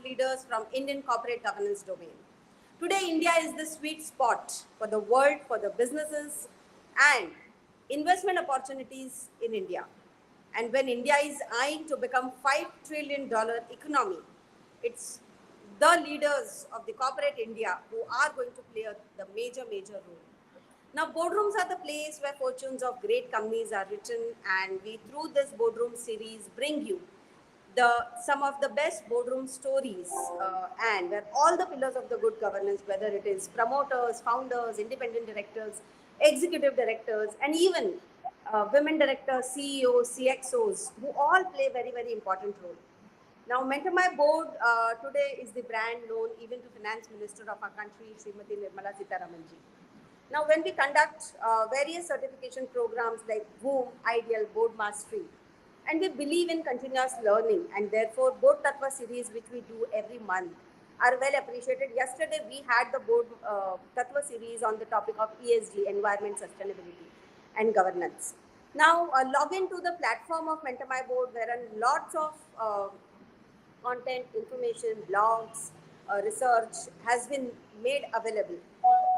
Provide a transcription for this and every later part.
leaders from Indian corporate governance domain. Today, India is the sweet spot for the world, for the businesses and investment opportunities in India. And when India is eyeing to become $5 trillion economy, it's the leaders of the corporate India who are going to play the major role. Now, boardrooms are the place where fortunes of great companies are written, and we, through this boardroom series, bring you some of the best boardroom stories, and where all the pillars of the good governance, whether it is promoters, founders, independent directors, executive directors, and even women directors, CEOs, CXOs, who all play very important role. Now, Mentor My Board today is the brand known even to Finance Minister of our country, Srimati Nirmala Sitharamanji. Now, when we conduct various certification programs like Boom, Ideal, Board Mastery, and we believe in continuous learning, and therefore Board Tattva series, which we do every month, are well appreciated. Yesterday, we had the Board Tattva series on the topic of ESG, environment, sustainability, and governance. Now, log into the platform of Mentor My Board, wherein lots of content, information, blogs, research has been made available.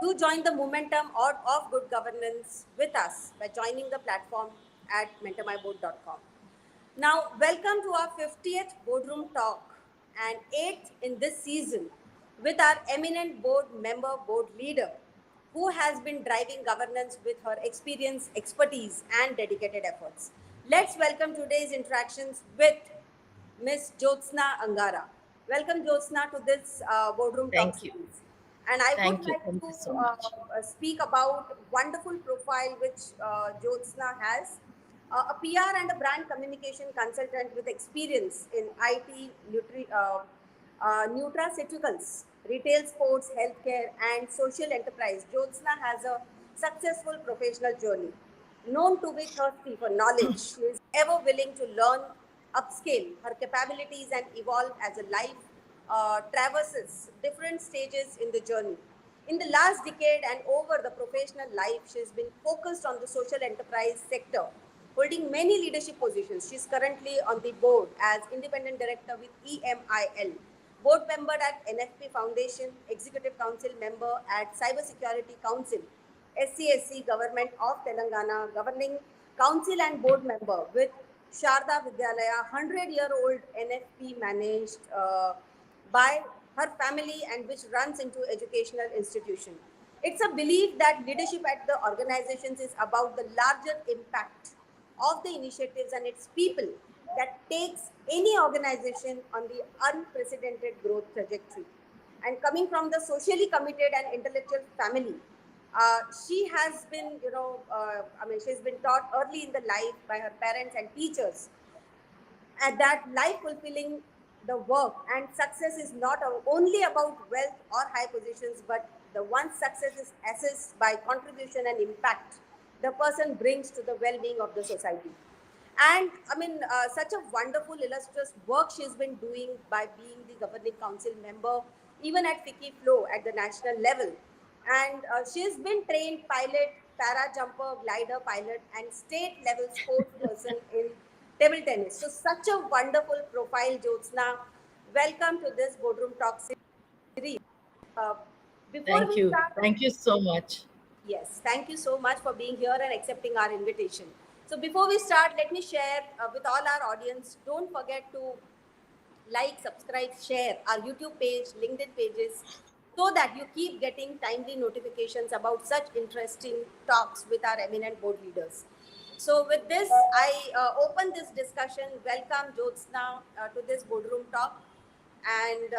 Do join the momentum of good governance with us by joining the platform at MentorMyBoard.com. Now, welcome to our 50th Boardroom Talk and 8th in this season with our eminent board member, board leader, who has been driving governance with her experience, expertise, and dedicated efforts. Let's welcome today's interactions with Ms. Jyotsna Angara. Welcome, Jyotsna, to this Boardroom Talk Thank you. series. And I would Thank you. like Thank to you so much. speak about wonderful profile which Jyotsna has. A PR and a brand communication consultant with experience in IT, nutraceuticals, retail, sports, healthcare, and social enterprise. Jyotsna has a successful professional journey. Known to be thirsty for knowledge, she is ever willing to learn, upscale her capabilities, and evolve as a life traverses different stages in the journey. In the last decade and over the professional life, she has been focused on the social enterprise sector, holding many leadership positions. She is currently on the board as independent director with EMIL, board member at NFP Foundation, executive council member at Cybersecurity Council, SCSC Government of Telangana, governing council and board member with Sharda Vidyalaya, 100-year-old NFP managed by her family and which runs into educational institution. It's a belief that leadership at the organizations is about the larger impact of the initiatives and its people that takes any organization on the unprecedented growth trajectory. And coming from the socially committed and intellectual family, she has been, she's been taught early in the life by her parents and teachers, and that life fulfilling the work and success is not only about wealth or high positions, but the one success is assessed by contribution and impact the person brings to the well-being of the society. And such a wonderful illustrious work she's been doing by being the governing council member even at FICCI Flow at the national level. And she's been trained pilot, para jumper, glider pilot, and state level sports person in table tennis. So such a wonderful profile, Jyotsna. Welcome to this Boardroom Talk series. Uh, Before Thank we you. start, Thank you so much. yes, thank you so much for being here and accepting our invitation. So before we start, let me share with all our audience, don't forget to like, subscribe, share our YouTube page, LinkedIn pages, so that you keep getting timely notifications about such interesting talks with our eminent board leaders. So with this, I open this discussion. Welcome, Jyotsna, to this boardroom talk. And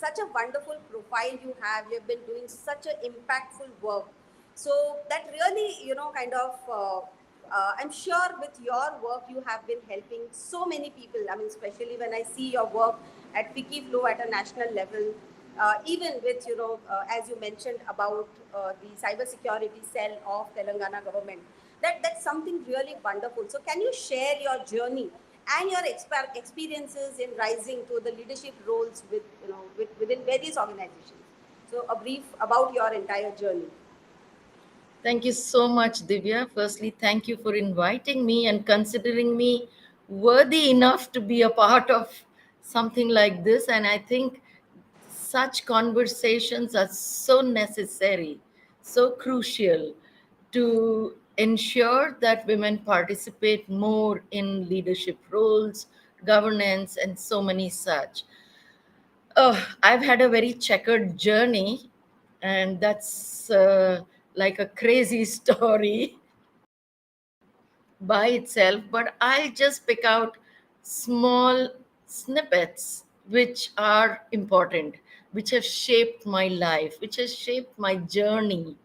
such a wonderful profile you have. You've been doing such an impactful work. So that really, I'm sure with your work, you have been helping so many people. I mean, especially when I see your work at FICCI Flow at a national level, even with, as you mentioned about the cybersecurity cell of Telangana government, that's something really wonderful. So can you share your journey and your experiences in rising to the leadership roles within various organizations? So a brief about your entire journey. Thank you so much, Divya. Firstly, thank you for inviting me and considering me worthy enough to be a part of something like this. And I think such conversations are so necessary, so crucial to ensure that women participate more in leadership roles, governance, and so many such. Oh, I've had a very checkered journey, and that's like a crazy story by itself, but I'll just pick out small snippets which are important, which have shaped my life, which has shaped my journey,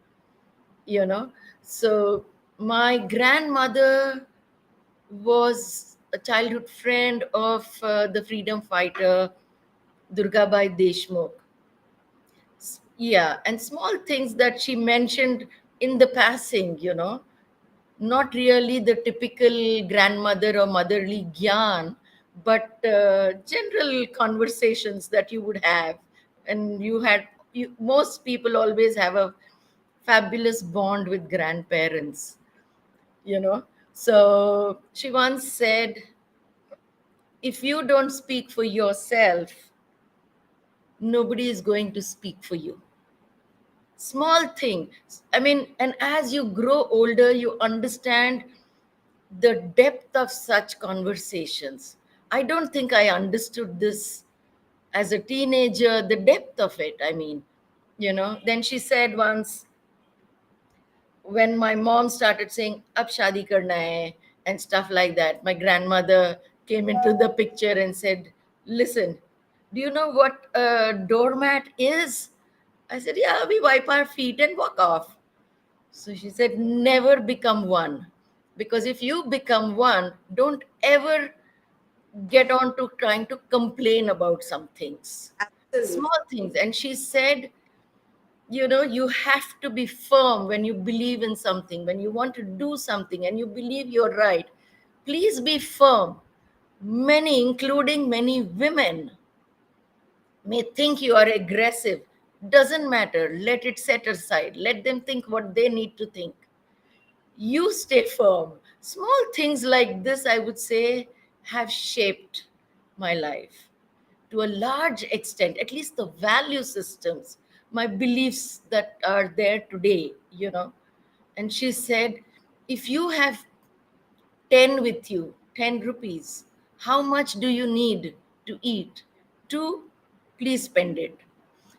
you know. So, my grandmother was a childhood friend of the freedom fighter Durgabai Deshmukh. Yeah, and small things that she mentioned in the passing, not really the typical grandmother or motherly gyan, but general conversations that you would have. And most people always have a fabulous bond with grandparents, you know. So she once said, if you don't speak for yourself, nobody is going to speak for you. Small thing. I mean, and as you grow older, you understand the depth of such conversations. I don't think I understood this as a teenager, the depth of it. I mean, then she said once, when my mom started saying ab shadi karna hai and stuff like that, my grandmother came into the picture and said, listen, do you know what a doormat is? I said, yeah, we wipe our feet and walk off. So she said, never become one. Because if you become one, don't ever get on to trying to complain about some things, Absolutely. small things. And she said, you have to be firm when you believe in something, when you want to do something and you believe you're right. Please be firm. Many, including many women, may think you are aggressive. Doesn't matter. Let it set aside. Let them think what they need to think. You stay firm. Small things like this, I would say, have shaped my life to a large extent, at least the value systems, my beliefs that are there today. And she said, if you have 10 with you, 10 rupees, how much do you need to eat? Two, please spend it.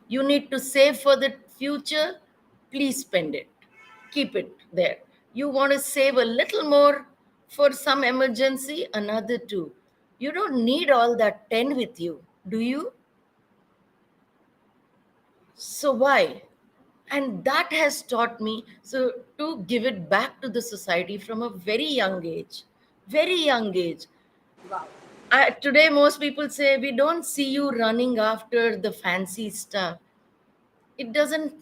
You need to save for the future, please spend it. Keep it there. You want to save a little more for some emergency, another two. You don't need all that 10 with you, do you? So why? And that has taught me so to give it back to the society from a very young age. Very young age. Wow. Today, most people say, we don't see you running after the fancy stuff. It doesn't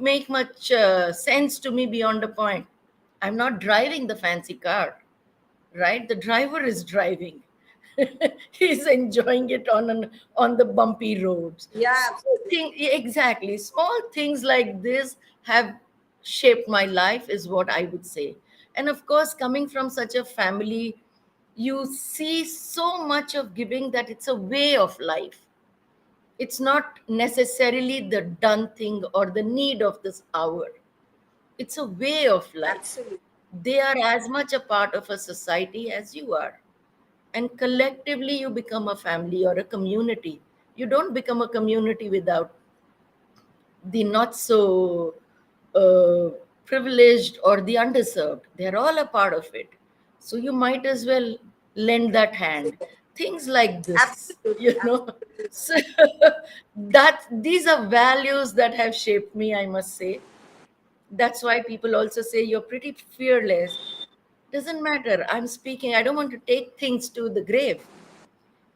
make much sense to me beyond a point. I'm not driving the fancy car, right? The driver is driving. He's enjoying it on the bumpy roads. Yeah, Exactly. Small things like this have shaped my life, is what I would say. And of course, coming from such a family, you see so much of giving that it's a way of life. It's not necessarily the done thing or the need of this hour. It's a way of life. absolutely. They are as much a part of a society as you are. And collectively, you become a family or a community. You don't become a community without the not so uh, privileged or the underserved. They're all a part of it. So you might as well lend that hand. Things like this, Absolutely. Absolutely. So that these are values that have shaped me, I must say. That's why people also say you're pretty fearless. Doesn't matter. I'm speaking. I don't want to take things to the grave.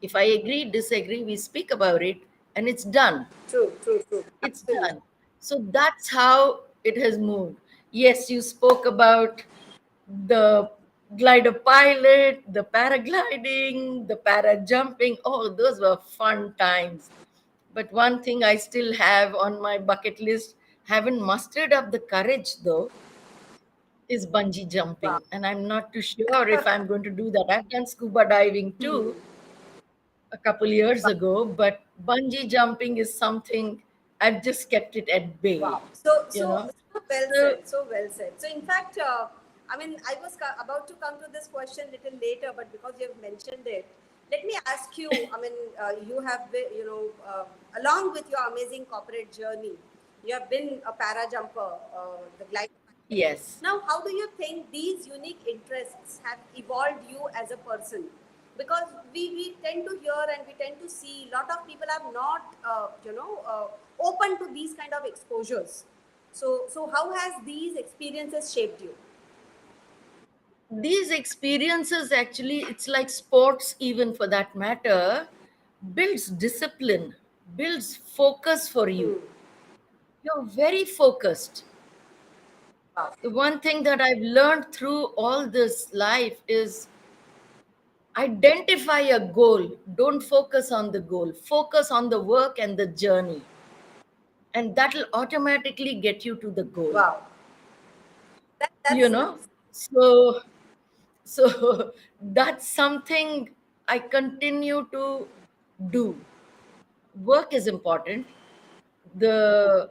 If I agree, disagree, we speak about it and it's done. True, true, true. It's Absolutely. done. So that's how it has moved. Yes, you spoke about the glider pilot, the paragliding, the para jumping. Oh, those were fun times. But one thing I still have on my bucket list, haven't mustered up the courage though, is bungee Wow. jumping. And I'm not too sure if I'm going to do that. I've done scuba diving too, a couple years ago, but bungee jumping is something I've just kept it at bay, Wow. So, you so, know. so well So, said. So well said. So, in fact, I mean, I was about to come to this question a little later, but because you have mentioned it, let me ask you. I mean, you have been, along with your amazing corporate journey, you have been a para jumper, the glider pilot. yes. Now, how do you think these unique interests have evolved you as a person? Because we tend to hear and we tend to see a lot of people are not open to these kind of exposures. So how has these experiences shaped you? These experiences actually, it's like sports, even for that matter, builds discipline, builds focus for you. Hmm. You're very focused. Wow. The one thing that I've learned through all this life is identify a goal. Don't focus on the goal, focus on the work and the journey. And that'll automatically get you to the goal. Wow. You That's know? nice. So that's something I continue to do. Work is important. The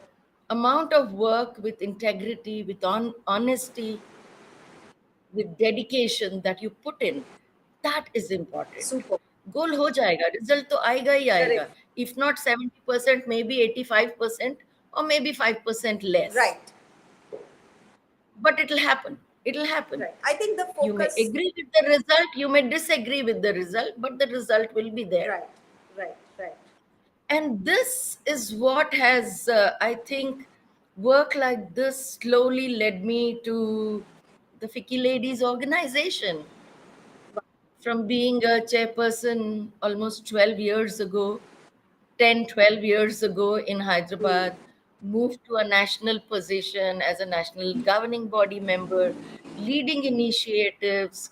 amount of work with integrity, with honesty, with dedication that you put in, that is important. Super. Goal ho jayega, result to aayega hi aayega. Correct. If not 70%, maybe 85%, or maybe 5% less. Right. But it'll happen. It'll happen. Right. I think the You may focus. agree with the result, you may disagree with the result, but the result will be there. Right. Right. Right. And this is what has, I think, work like this slowly led me to the FICCI Ladies organization. From being a chairperson almost 12 years ago, 10, 12 years ago in Hmm. Hyderabad, moved to a national position as a national governing body member, leading initiatives.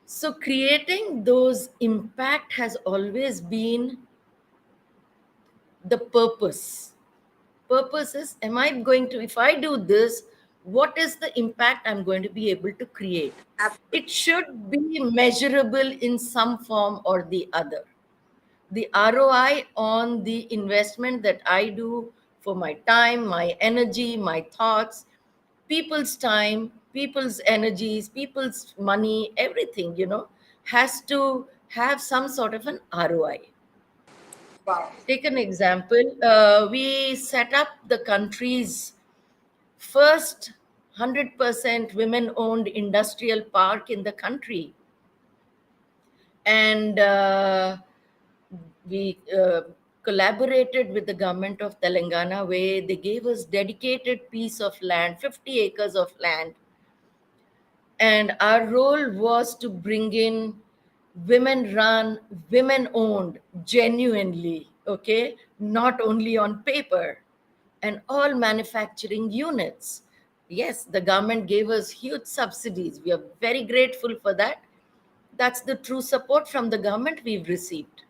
So creating those impact has always been the purpose. Purpose is, am I going to, if I do this, what is the impact I'm going to be able to create? Absolutely. It should be measurable in some form or the other. The ROI on the investment that I do for my time, my energy, my thoughts, people's time, people's energies, people's money, everything, has to have some sort of an ROI. Wow. Take an example. We set up the country's first 100% women owned industrial park in the country. And we collaborated with the government of Telangana, where they gave us dedicated piece of land, 50 acres of land, and our role was to bring in women run, women owned, genuinely, okay, not only on paper, and all manufacturing units. Yes, the government gave us huge subsidies. We are very grateful for that. That's the true support from the government we've received,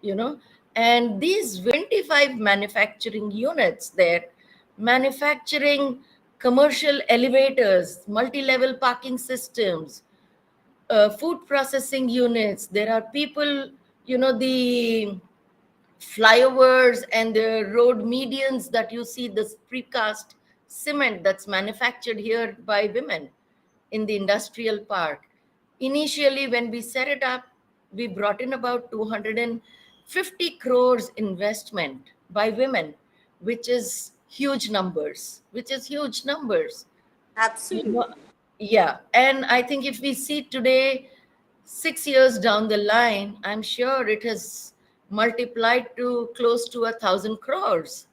you know. And these 25 manufacturing units there, manufacturing commercial elevators, multi-level parking systems, food processing units. There are people, the flyovers and the road medians that you see, this precast cement that's manufactured here by women in the industrial park. Initially, when we set it up, we brought in about 250 crores investment by women, which is huge numbers, you know. Absolutely. Yeah, and I think if we see today, 6 years down the line, I'm sure it has multiplied to close to 1,000 crores.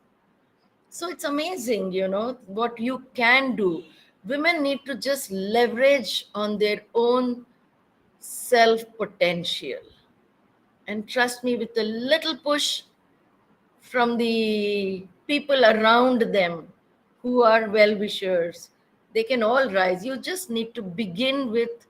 So it's amazing, what you can do. Women need to just leverage on their own self potential, and trust me, with a little push from the people around them who are well wishers, they can all rise. You just need to begin with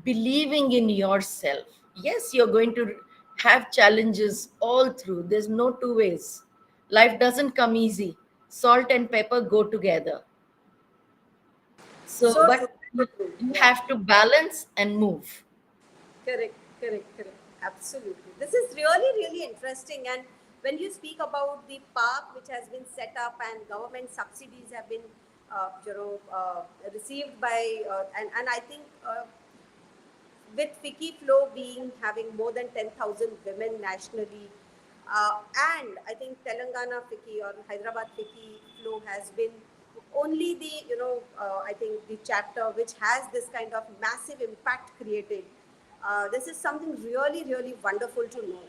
believing in yourself. Yes, you're going to have challenges all through. There's no two ways. Life doesn't come easy. Salt and pepper go together. So true. But So you true. you Yeah. have to balance and move. Correct. Correct. Correct. Absolutely. This is really, really interesting. And when you speak about the park which has been set up and government subsidies have been, received by, and I think with FICCI flow being having more than 10,000 women nationally, and I think Telangana FICCI or Hyderabad FICCI flow has been only the, I think the chapter which has this kind of massive impact created. This is something really, really wonderful to know.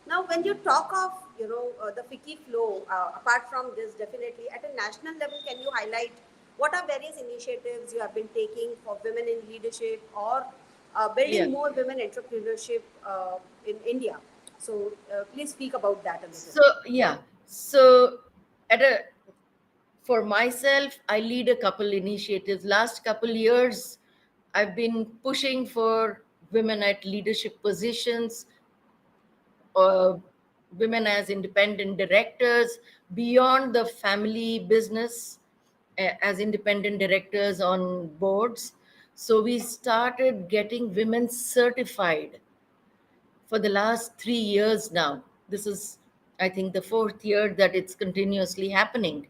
Now, when you talk of, the FICCI flow, apart from this, definitely at a national level, can you highlight what are various initiatives you have been taking for women in leadership or Yeah. building more women entrepreneurship in India? So please speak about that a little. So yeah. So at a for myself, I lead a couple initiatives. Last couple years, I've been pushing for women at leadership positions, uh, women as independent directors, beyond the family business, as independent directors on boards. So we started getting women certified for the last 3 years now. This is, I think, the fourth year that it's continuously happening,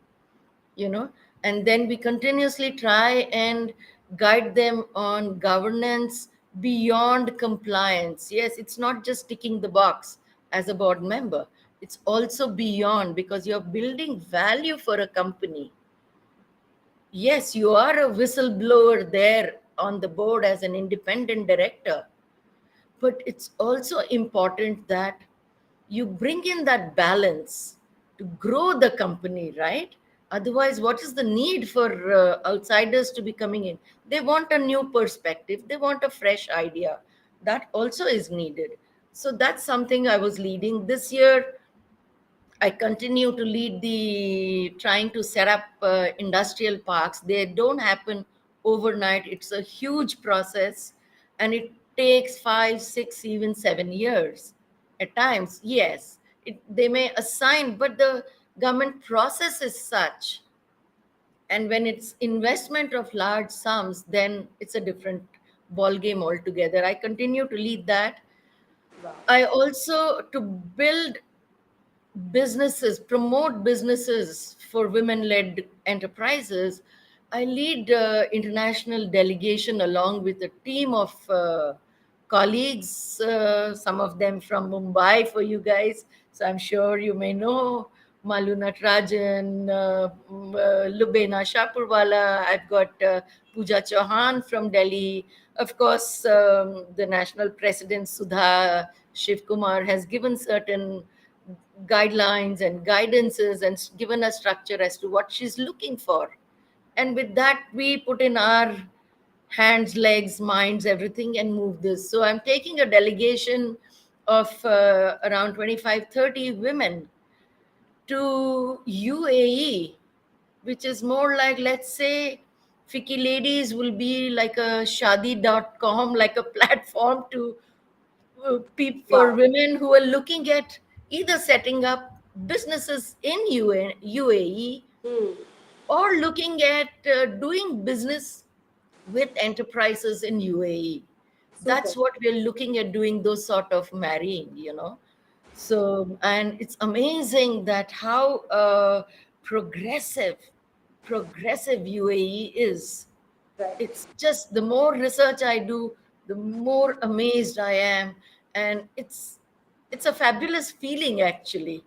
you know. And then we continuously try and guide them on governance beyond compliance. Yes, it's not just ticking the box as a board member, it's also beyond, because you're building value for a company. Yes, you are a whistleblower there on the board as an independent director, but it's also important that you bring in that balance to grow the company, right? Otherwise, what is the need for outsiders to be coming in? They want a new perspective, they want a fresh idea. That also is needed. So that's something I was leading this year. I continue to lead the trying to set up industrial parks. They don't happen overnight. It's a huge process, and it takes 5, 6, even 7 years at times. Yes, they may assign, but the government process is such. And when it's investment of large sums, then it's a different ball game altogether. I continue to lead that. Wow. I also to build businesses, promote businesses for women-led enterprises. I lead international delegation along with a team of colleagues, some of them from Mumbai for you guys. So I'm sure you may know Malu Natarajan, Lubena Shapurwala. I've got Pooja Chauhan from Delhi. Of course, the national president Sudha Shiv Kumar has given certain guidelines and guidances and given a structure as to what she's looking for. And with that, we put in our hands, legs, minds, everything, and move this. So I'm taking a delegation of around 25, 30 women to UAE, which is more like, let's say, FICCI ladies will be like a shadi.com, like a platform to for Wow. women who are looking at either setting up businesses in UAE Hmm. or looking at doing business with enterprises in UAE. Super. That's what we're looking at doing, those sort of marrying, So, and it's amazing that how progressive, progressive UAE is. Right. It's just the more research I do, the more amazed I am. And it's a fabulous feeling, actually.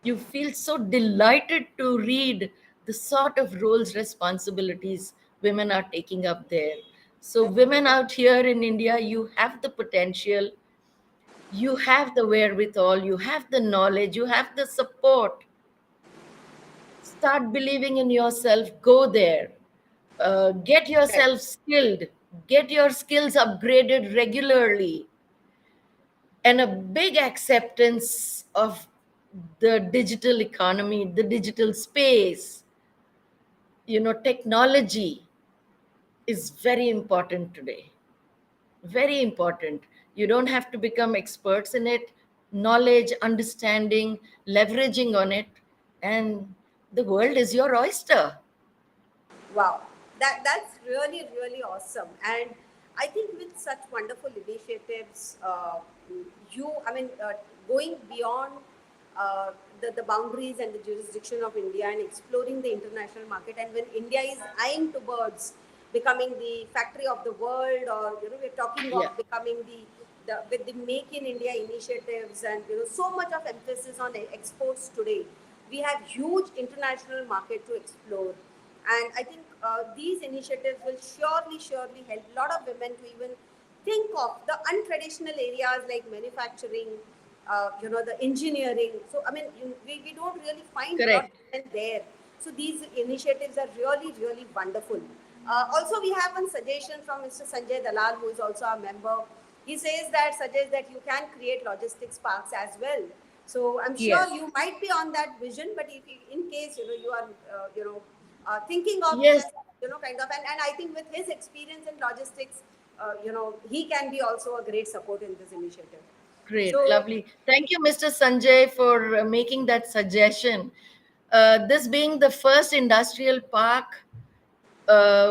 You feel so delighted to read the sort of roles, responsibilities women are taking up there. So women out here in India, you have the potential, you have the wherewithal, you have the knowledge, you have the support. Start believing in yourself, go there. Get Right. yourself skilled, get your skills upgraded regularly, and a big acceptance of the digital economy, the digital space. Technology is very important today, very important. You don't have to become experts in it. Knowledge, understanding, leveraging on it, and the world is your oyster. Wow, that's really, really awesome. And I think with such wonderful initiatives, I mean, going beyond uh, the boundaries and the jurisdiction of India and exploring the international market. And when India is eyeing towards becoming the factory of the world, or we're talking Yeah, of becoming the with the Make in India initiatives, and so much of emphasis on exports today, we have huge international market to explore. And I think these initiatives will surely help a lot of women to even think of the untraditional areas like manufacturing, the engineering. So, I mean, we don't really find a lot correct. of women there. So, these initiatives are really wonderful. Also, we have one suggestion from Mr. Sanjay Dalal, who is also a member. He suggests that you can create logistics parks as well. So I'm sure Yes, you might be on that vision, but if you, in case you are thinking of yes, just kind of, and I think with his experience in logistics, he can be also a great support in this initiative. great, So lovely. Thank you, Mr. Sanjay, for making that suggestion. This being the first industrial park,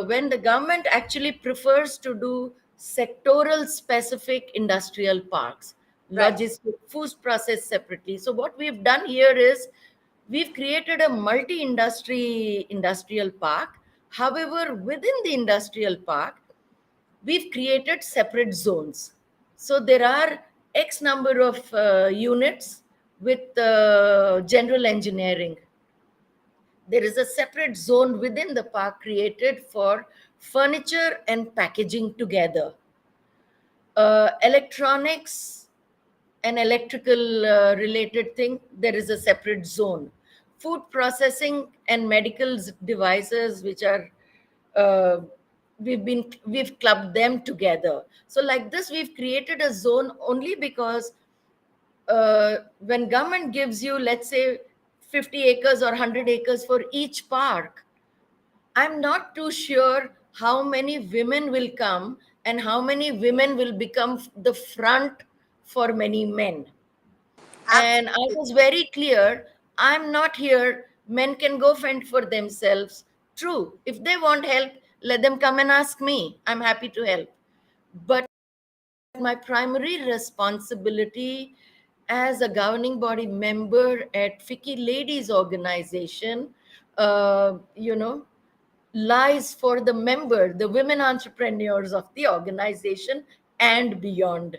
when the government actually prefers to do sectoral specific industrial parks, right, logistic, food process separately. So what we've done here is we've created a multi-industry industrial park. However, within the industrial park, we've created separate zones. So there are X number of units with general engineering. There is a separate zone within the park created for furniture and packaging together. Electronics and electrical related thing, there is a separate zone. Food processing and medical devices, which are uh, we've clubbed them together. So like this, we've created a zone only because when government gives you, let's say, 50 acres or 100 acres for each park, I'm not too sure how many women will come and how many women will become the front for many men. And I absolutely. was very clear, I'm not here. Men can go fend for themselves. True. If they want help, let them come and ask me. I'm happy to help. But my primary responsibility as a governing body member at FICCI Ladies Organization, lies for the member, the women entrepreneurs of the organization and beyond.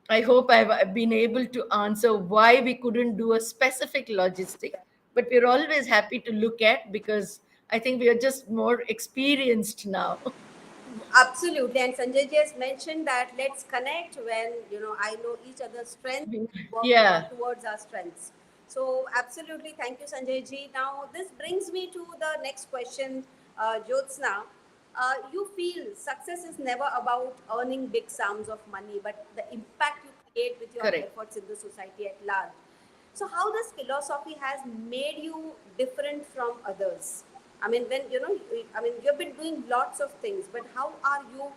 I hope I've been able to answer why we couldn't do a specific logistic, but we're always happy to look at because I think we are just more experienced now. Absolutely, and Sanjay ji has mentioned that let's connect when I know each other's strengths, work Yeah, towards our strengths. So absolutely, thank you, Sanjay ji. Now this brings me to the next question, Jyotsna. You feel success is never about earning big sums of money, but the impact you create with your correct. efforts in the society at large. So how this philosophy has made you different from others? I mean, you've been doing lots of things, but how are you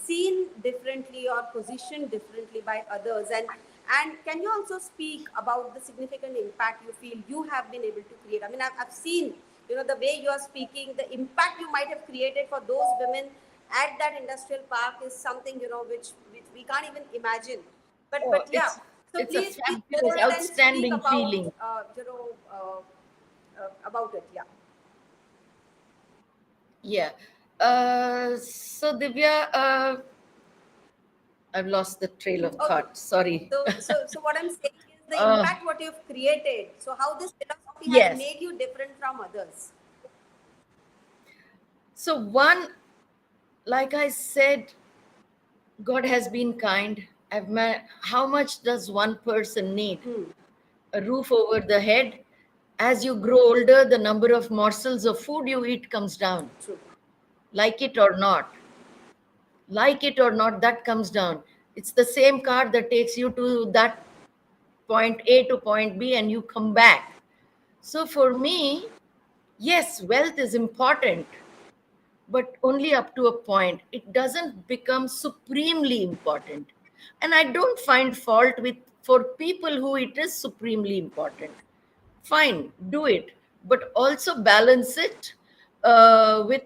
seen differently or positioned differently by others? And can you also speak about the significant impact you feel you have been able to create? I mean, I've seen, the way you are speaking, the impact you might have created for those women at that industrial park is something, which we can't even imagine. But Oh, yeah. So it's a please go fabulous, ahead and speak outstanding feeling. about it. Yeah. Yeah. So Divya, I've lost the trail of Okay. thought. Sorry. So what I'm saying is the uh, impact what you've created. So how this philosophy has yes. made you different from others. So one, like I said, God has been kind. How much does one person need? Hmm. A roof over the head. As you grow older, the number of morsels of food you eat comes down. True. Like it or not. Like it or not, that comes down. It's the same car that takes you to that point A to point B and you come back. So for me, yes, wealth is important, but only up to a point. It doesn't become supremely important. And I don't find fault with for people who it is supremely important. Fine, do it, but also balance it with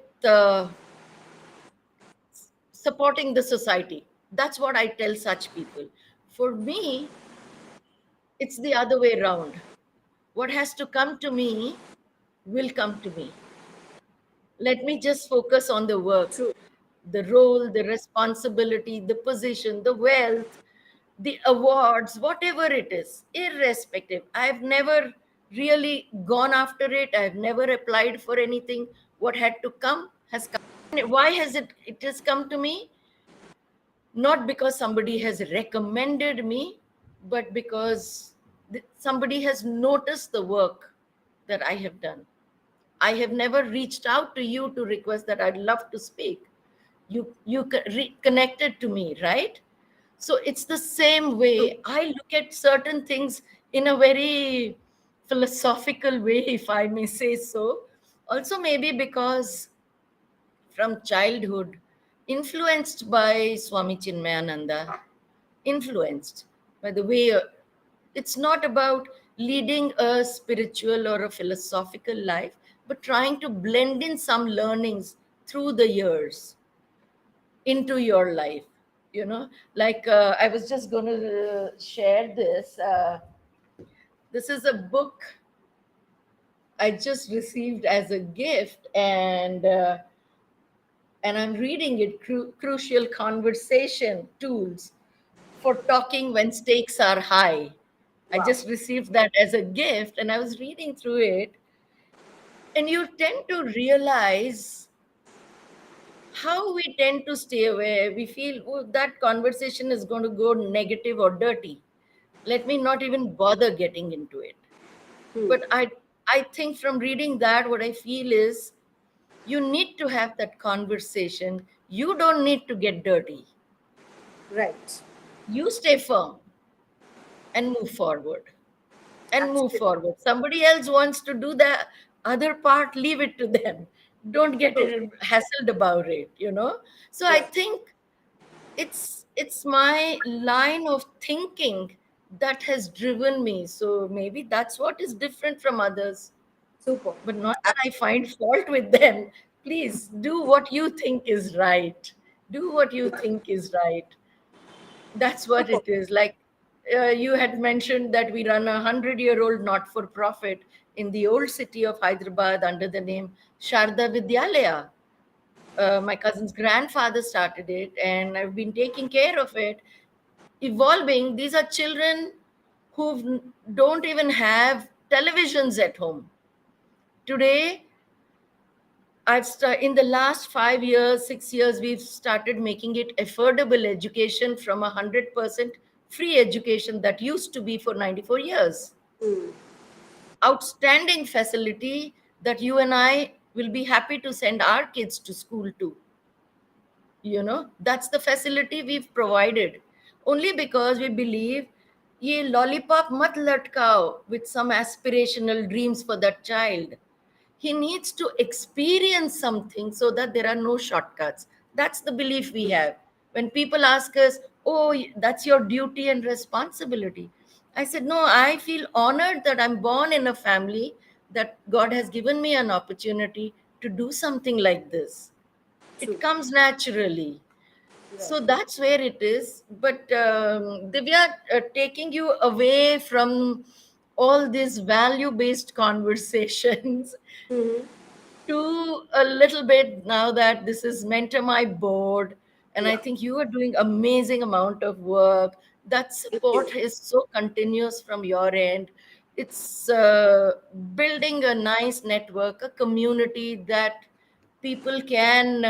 supporting the society. That's what I tell such people. For me, it's the other way around. What has to come to me will come to me. Let me just focus on the work, True. the role, the responsibility, the position, the wealth, the awards, whatever it is, irrespective. I've never really gone after it. I've never applied for anything. What had to come has come. And why has it has come to me? Not because somebody has recommended me, but because somebody has noticed the work that I have done. I have never reached out to you to request that I'd love to speak. You connected to me, right? So it's the same True. way I look at certain things in a very philosophical way, if I may say so. Also, maybe because from childhood, influenced by Swami Chinmayananda, influenced by the way it's not about leading a spiritual or a philosophical life, but trying to blend in some learnings through the years into your life. Like I was just going to share this. This is a book I just received as a gift, and I'm reading it, Crucial Conversation Tools for Talking When Stakes Are High. I Wow. just received that as a gift, and I was reading through it, and you tend to realize how we tend to stay away. We feel, oh, that conversation is going to go negative or dirty. Let me not even bother getting into it. Hmm. But I think from reading that, what I feel is you need to have that conversation. You don't need to get dirty. Right. You stay firm and move forward. And move Absolutely. forward. Somebody else wants to do the other part, leave it to them. Don't get True. it hassled about it. So I Right. think it's my line of thinking that has driven me. So maybe that's what is different from others. Super. But not that I find fault with them. Please do what you think is right. Do what you think is right. That's what Super. it is. Like you had mentioned that we run 100-year-old not-for-profit in the old city of Hyderabad under the name Sharda Vidyalaya. My cousin's grandfather started it, and I've been taking care of it, evolving. These are children who don't even have televisions at home. Today, in the last 5 years, 6 years, we've started making it affordable education from 100% free education that used to be for 94 years. Hmm. Outstanding facility that you and I will be happy to send our kids to school to. That's the facility we've provided. Only because we believe ye lollipop mat latkao with some aspirational dreams for that child. He needs to experience something so that there are no shortcuts. That's the belief we have. When people ask us, oh, that's your duty and responsibility, I said, no, I feel honored that I'm born in a family that God has given me an opportunity to do something like this. It True. comes naturally. Right. So that's where it is. But Divya, taking you away from all these value based conversations Mm-hmm. to a little bit, now that this is Mentor My Board, and I Yeah. think you are doing amazing amount of work. That Thank you. support is so continuous from your end. It's building a nice network, a community that people can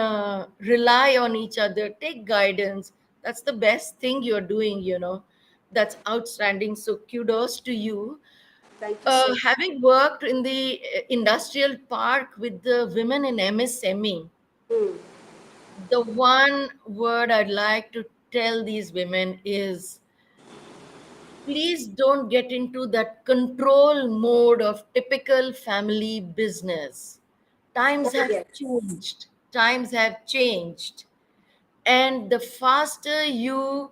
rely on each other, take guidance. That's the best thing you're doing. That's outstanding. So kudos to you. Thank you so much. Having worked in the industrial park with the women in MSME, Hmm. the one word I'd like to tell these women is, please don't get into that control mode of typical family business. Oh Times have yes. changed. Times have changed. And the faster you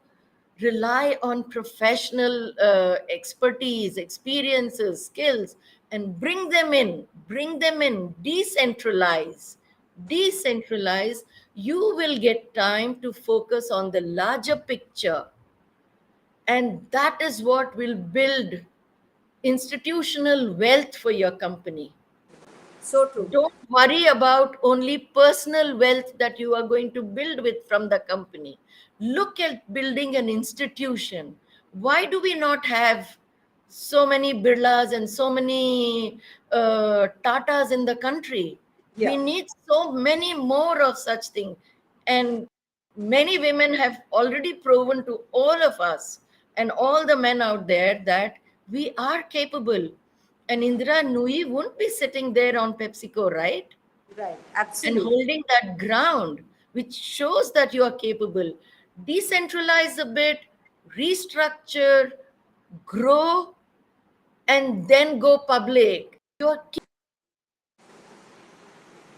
rely on professional expertise, experiences, skills, and bring them in, decentralize, you will get time to focus on the larger picture, and that is what will build institutional wealth for your company. So true. Don't worry about only personal wealth that you are going to build with from the company. Look at building an institution. Why do we not have so many Birlas and so many Tatas in the country? We Yeah. need so many more of such things. And many women have already proven to all of us and all the men out there that we are capable. And Indira Nui won't be sitting there on PepsiCo, right? Right. And Absolutely. holding that ground, which shows that you are capable. Decentralize a bit, restructure, grow, and then go public. You're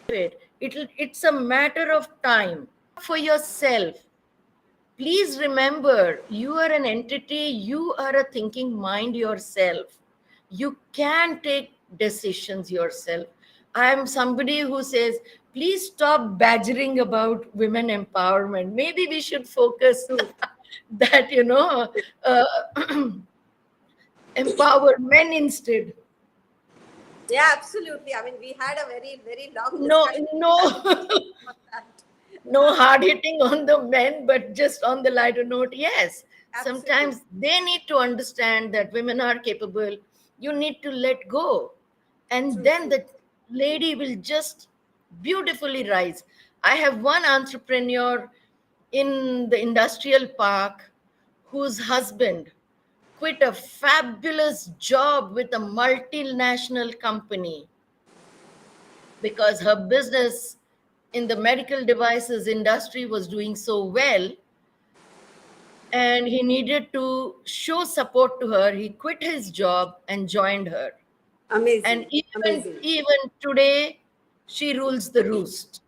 it. It's a matter of time for yourself. Please remember, you are an entity, you are a thinking mind yourself. You can take decisions yourself. I am somebody who says, please stop badgering about women empowerment. Maybe we should focus True. that, uh, empower men instead. Yeah, absolutely. I mean, we had a very, very long No, discussion. no. On that. No hard hitting on the men, but just on the lighter note, yes, Absolutely. sometimes they need to understand that women are capable. You need to let go, and True, then true. the lady will just beautifully rise. I have one entrepreneur in the industrial park whose husband quit a fabulous job with a multinational company because her business in the medical devices industry was doing so well, and he needed to show support to her. He quit his job and joined her, and Amazing. even Amazing. even today she rules the roost.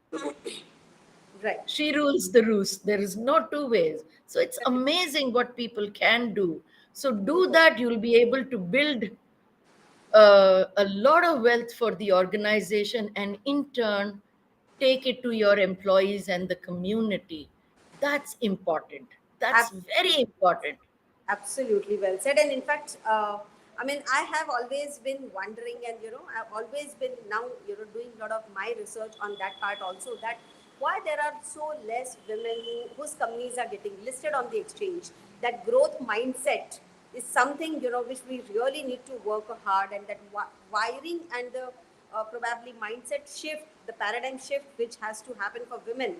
Right. She rules the roost. There is no two ways. So it's amazing what people can do. So do that, you'll be able to build a lot of wealth for the organization, and in turn take it to your employees and the community. That's important. That's very Absolutely. important. Absolutely well said. And in fact, I mean, I have always been wondering, and I've always been now, doing a lot of my research on that part also. That why there are so less women whose companies are getting listed on the exchange. That growth mindset is something which we really need to work hard, and that wiring and the probably mindset shift, the paradigm shift, which has to happen for women.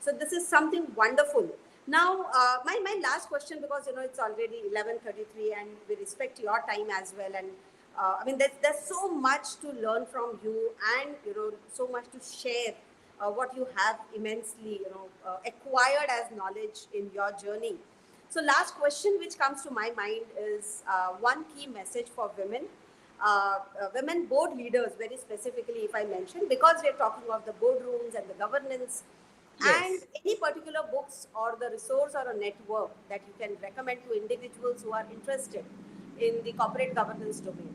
So this is something wonderful. Now, my last question, because it's already 11:33, and we respect your time as well. And I mean, there's so much to learn from you, and so much to share. What you have immensely acquired as knowledge in your journey. So, last question which comes to my mind is one key message for women. Women board leaders, very specifically, if I mention, because we're talking of the boardrooms and the governance, and Yes. any particular books or the resource or a network that you can recommend to individuals who are interested in the corporate governance domain.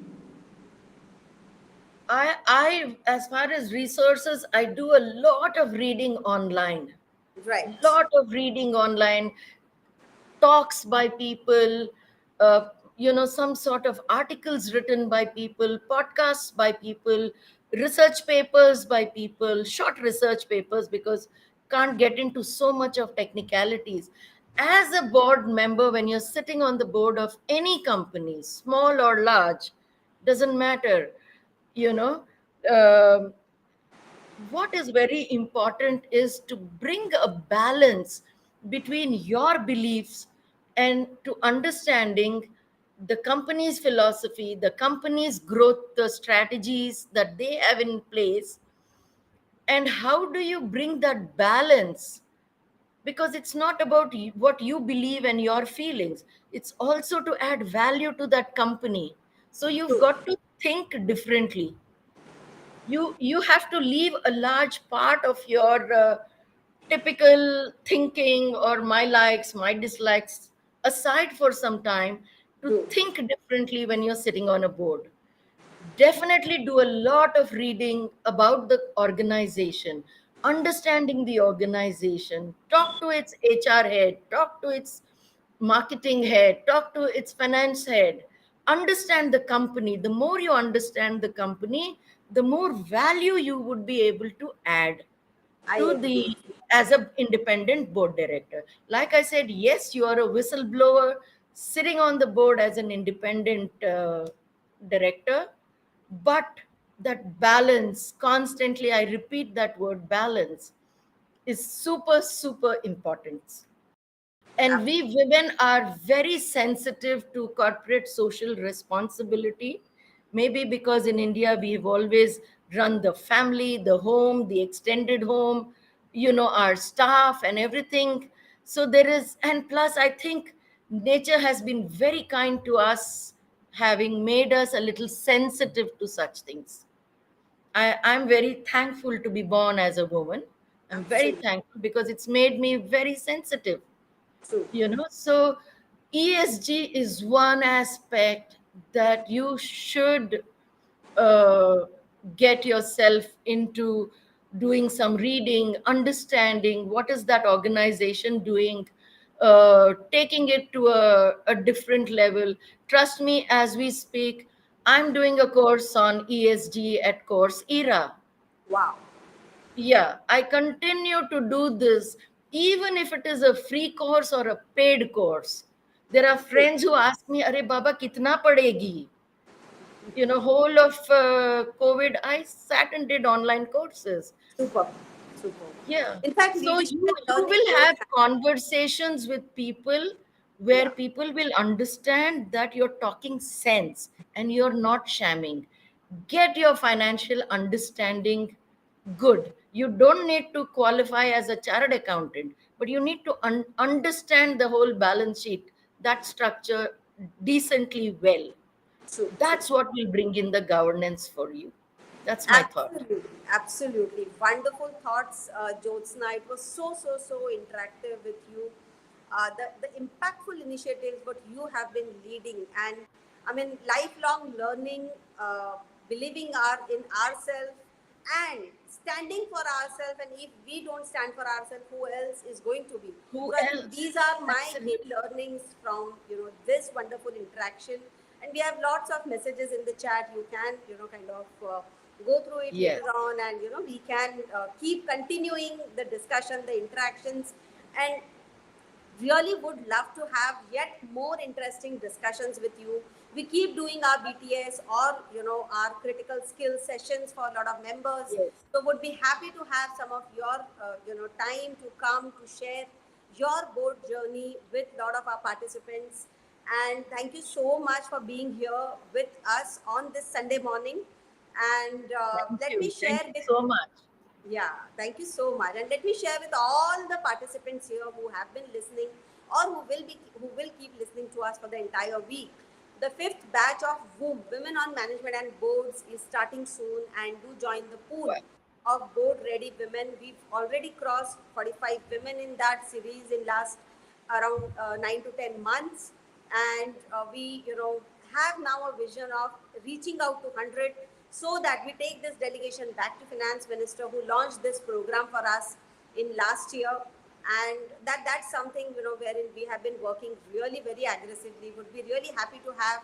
I as far as resources, I do a lot of reading online. Right. Lot of reading online, talks by people, some sort of articles written by people, podcasts by people, research papers by people, short research papers, because can't get into so much of technicalities. As a board member, when you're sitting on the board of any company, small or large, doesn't matter, you know. um what is very important is to bring a balance between your beliefs and to understanding the company's philosophy, the company's growth, the strategies that they have in place, and how do you bring that balance, because it's not about what you believe and your feelings, it's also to add value to that company. So you've True. got to think differently. You have to leave a large part of your typical thinking or my likes, my dislikes aside for some time to True. think differently when you're sitting on a board. Definitely do a lot of reading about the organization. understanding the organization, talk to its HR head, talk to its marketing head, talk to its finance head, understand the company. The more you understand the company, the more value you would be able to add I to agree. the as a independent board director. Like I said, yes, you are a whistleblower sitting on the board as an independent director, but that balance, constantly I repeat that word balance, is super super important. And we women are very sensitive to corporate social responsibility. Maybe because in India we have always run the family, the home, the extended home, our staff and everything. So there is, and plus, I think nature has been very kind to us, having made us a little sensitive to such things. I'm very thankful to be born as a woman. I'm very Absolutely thankful because it's made me very sensitive. true. So ESG is one aspect that you should uh, get yourself into, doing some reading, understanding what is that organization doing, taking it to a different level. Trust me, as we speak, I'm doing a course on ESG at Course Era. Wow. Yeah, I continue to do this, even if it is a free course or a paid course. There are True. friends who ask me, "Arey Baba, kitna padegi?" Whole of COVID, I sat and did online courses. Super. Super. Yeah. In fact, So leadership you and you learning will goes have hand. conversations with people where Yeah. people will understand that you're talking sense and you're not shamming. Get your financial understanding good. You don't need to qualify as a chartered accountant, but you need to understand the whole balance sheet, that structure decently well. True. True. That's what will bring in the governance for you. That's my thought. Absolutely, absolutely. Wonderful thoughts, Jyotsna. It was so, so, so interactive with you. The impactful initiatives what you have been leading, and I mean, lifelong learning, believing in ourselves, and standing for ourselves. And if we don't stand for ourselves, who else is going to be? Who So I think else? these are my key Absolutely. learnings from this wonderful interaction. And we have lots of messages in the chat. You can kind of go through it Yes. later on, and we can keep continuing the discussion, the interactions, and really would love to have yet more interesting discussions with you. We keep doing our BTS or our critical skills sessions for a lot of members. Yes. So would be happy to have some of your time to come to share your board journey with a lot of our participants. And thank you so much for being here with us on this Sunday morning. And Thank let me you. Thank share you with so much. yeah, thank you so much. And let me share with all the participants here who have been listening or who will keep listening to us for the entire week. The fifth batch of Women on Management and Boards is starting soon, and do join the pool Wow. of board ready women. We've already crossed 45 women in that series in last around 9 to 10 months, and we have now a vision of reaching out to 100, so that we take this delegation back to finance minister who launched this program for us in last year. And that's something wherein we have been working really very aggressively. Would be really happy to have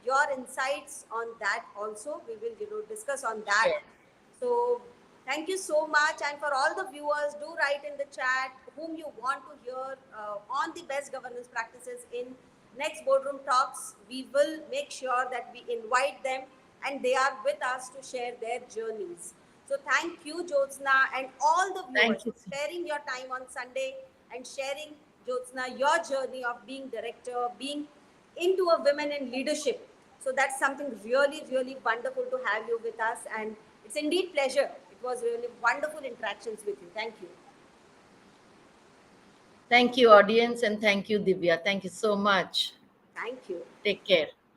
your insights on that also. We will discuss on that. Sure. So thank you so much. And for all the viewers, do write in the chat whom you want to hear on the best governance practices in next boardroom talks. We will make sure that we invite them and they are with us to share their journeys. So thank you, Jyotsna, and all the viewers Thank you. for sparing your time on Sunday and sharing, Jyotsna, your journey of being director, being into a women in leadership. So that's something really, really wonderful to have you with us. And it's indeed pleasure. It was really wonderful interactions with you. Thank you. Thank you, audience, and thank you, Divya. Thank you so much. Thank you. Take care.